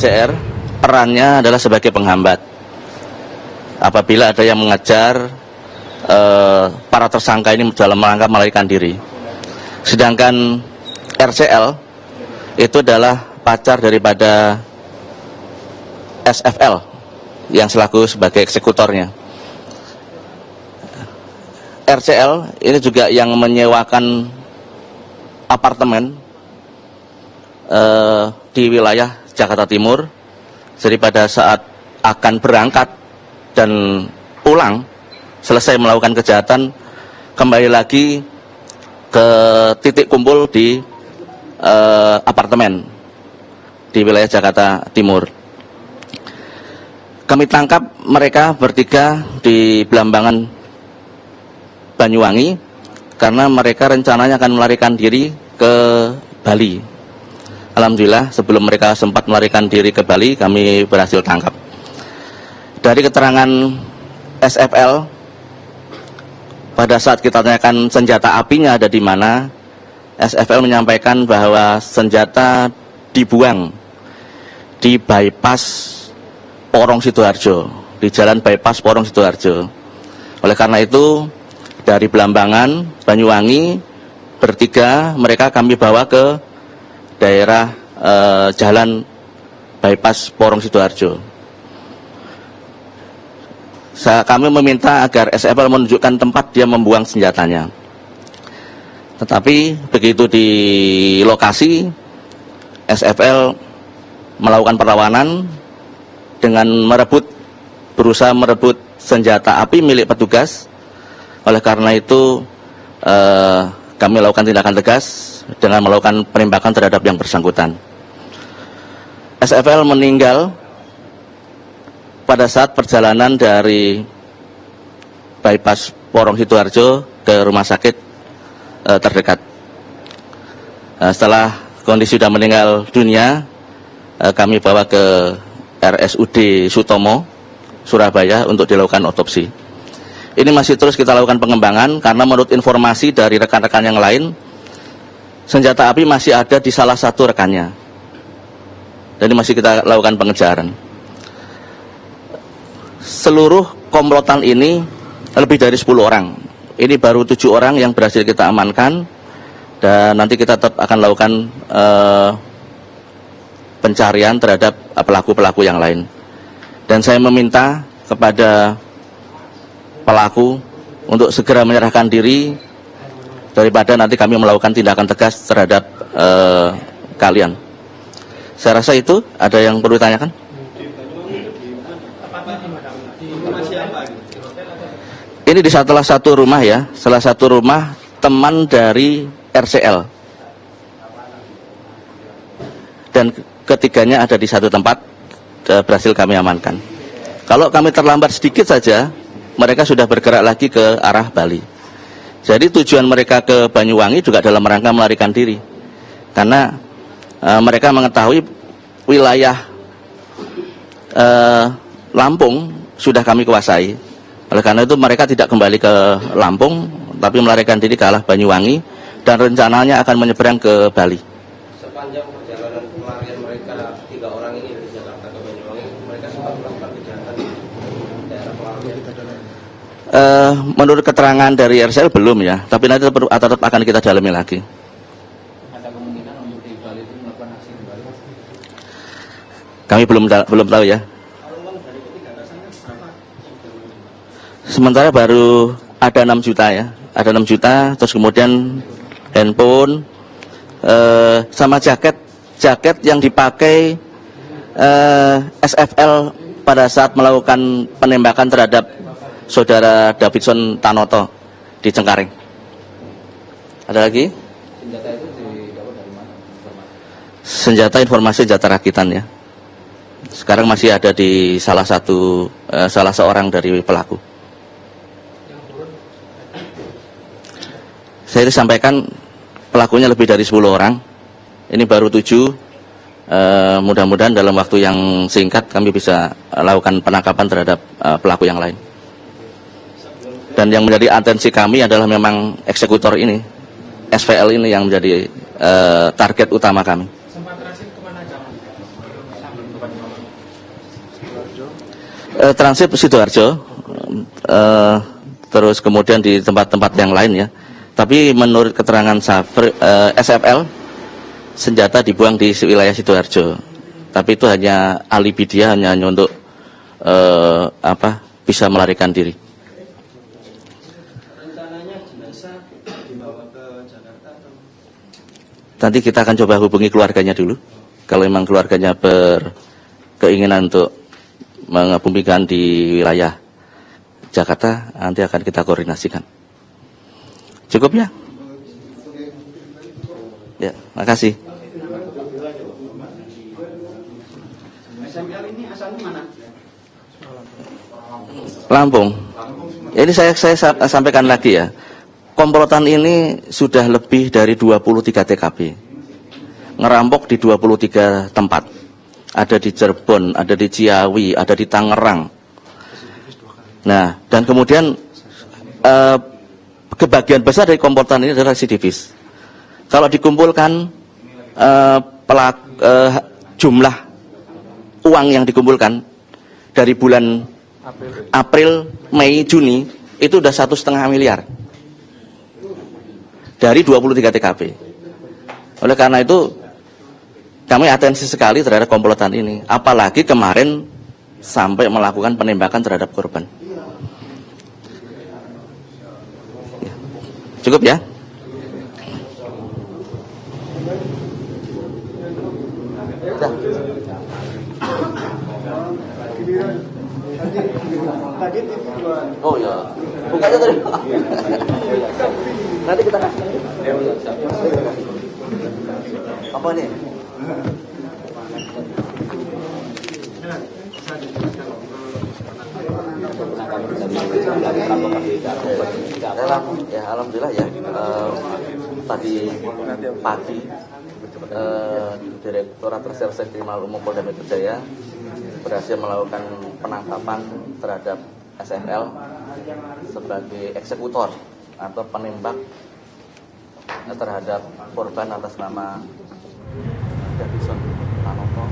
CR perannya adalah sebagai penghambat apabila ada yang mengejar para tersangka ini dalam rangka melarikan diri. Sedangkan RCL itu adalah pacar daripada SFL yang selaku sebagai eksekutornya. RCL ini juga yang menyewakan apartemen di wilayah Jakarta Timur. Jadi pada saat akan berangkat dan pulang selesai melakukan kejahatan, kembali lagi ke titik kumpul di apartemen di wilayah Jakarta Timur. Kami tangkap mereka bertiga di Blambangan, Banyuwangi, karena mereka rencananya akan melarikan diri ke Bali. Alhamdulillah sebelum mereka sempat melarikan diri ke Bali, kami berhasil tangkap. Dari keterangan SFL, pada saat kita tanyakan senjata apinya ada di mana, SFL menyampaikan bahwa senjata dibuang di bypass Porong Sidoarjo, di jalan bypass Porong Sidoarjo. Oleh karena itu, dari Blambangan, Banyuwangi, bertiga mereka kami bawa ke daerah jalan bypass Porong Sidoarjo. Kami meminta agar SFL menunjukkan tempat dia membuang senjatanya. Tetapi begitu di lokasi, SFL melakukan perlawanan dengan berusaha merebut senjata api milik petugas. Oleh karena itu kami lakukan tindakan tegas dengan melakukan penembakan terhadap yang bersangkutan. SFL meninggal pada saat perjalanan dari bypass Porong Sidoarjo ke rumah sakit terdekat. Setelah kondisi sudah meninggal dunia, kami bawa ke RSUD Sutomo, Surabaya untuk dilakukan otopsi. Ini masih terus kita lakukan pengembangan karena menurut informasi dari rekan-rekan yang lain, senjata api masih ada di salah satu rekannya. Jadi masih kita lakukan pengejaran. Seluruh komplotan ini lebih dari 10 orang. Ini baru 7 orang yang berhasil kita amankan, dan nanti kita tetap akan lakukan pencarian terhadap pelaku-pelaku yang lain. Dan saya meminta kepada pelaku untuk segera menyerahkan diri daripada nanti kami melakukan tindakan tegas terhadap kalian. Saya rasa itu ada yang perlu ditanyakan. Ini di salah satu rumah ya, salah satu rumah teman dari RCL. Dan ketiganya ada di satu tempat, berhasil kami amankan. Kalau kami terlambat sedikit saja, mereka sudah bergerak lagi ke arah Bali. Jadi tujuan mereka ke Banyuwangi juga dalam rangka melarikan diri. Karena mereka mengetahui wilayah Lampung sudah kami kuasai. Oleh karena itu mereka tidak kembali ke Lampung, tapi melarikan diri ke arah Banyuwangi dan rencananya akan menyeberang ke Bali. Sepanjang perjalanan pelarian mereka 3 orang ini dari Jakarta ke Banyuwangi, mereka sempat melakukan kejahatan di daerah pelarian. Menurut keterangan dari RCL belum ya, tapi nanti tetap akan kita dalami lagi. Ada kemungkinan untuk di Bali itu melakukan aksi kembali? Kami belum tahu ya. Sementara baru ada 6 juta ya, ada 6 juta, terus kemudian handphone, sama jaket yang dipakai SFL pada saat melakukan penembakan terhadap saudara Davidson Tanoto di Cengkareng. Ada lagi? Senjata itu didapat dari mana? Senjata informasi senjata rakitan ya. Sekarang masih ada di salah seorang dari pelaku. Saya disampaikan pelakunya lebih dari 10 orang. Ini baru 7. Mudah-mudahan dalam waktu yang singkat kami bisa lakukan penangkapan terhadap pelaku yang lain. Dan yang menjadi atensi kami adalah memang eksekutor ini, SVL ini yang menjadi target utama kami. Sempat transit kemana? Transit Sidoarjo, terus kemudian di tempat-tempat yang lain ya. Tapi menurut keterangan SFL, senjata dibuang di wilayah Sidoarjo. Tapi itu hanya alibi dia, hanya untuk bisa melarikan diri. Rencananya jenazah dibawa ke Jakarta atau? Nanti kita akan coba hubungi keluarganya dulu. Kalau memang keluarganya berkeinginan untuk mengebumikan di wilayah Jakarta, nanti akan kita koordinasikan. Cukup ya? Ya, makasih. SML ini asalnya mana? Lampung. Ini saya sampaikan lagi ya. Komplotan ini sudah lebih dari 23 TKP. Ngerampok di 23 tempat. Ada di Cirebon, ada di Ciawi, ada di Tangerang. Nah, dan kemudian kebagian besar dari komplotan ini adalah residivis. Kalau dikumpulkan jumlah uang yang dikumpulkan dari bulan April, Mei, Juni itu udah 1,5 miliar dari 23 TKP. Oleh karena itu kami atensi sekali terhadap komplotan ini, apalagi kemarin sampai melakukan penembakan terhadap korban. Ya. Cukup ya? Oh ya, bukanya tadi. Nanti kita kasih. Apa nih? Ya, alhamdulillah ya. Tadi pagi Direktorat Reserse Kriminal Umum Polda Metro Jaya berhasil melakukan penangkapan terhadap SFL sebagai eksekutor atau penembak terhadap korban atas nama Davison Tanoto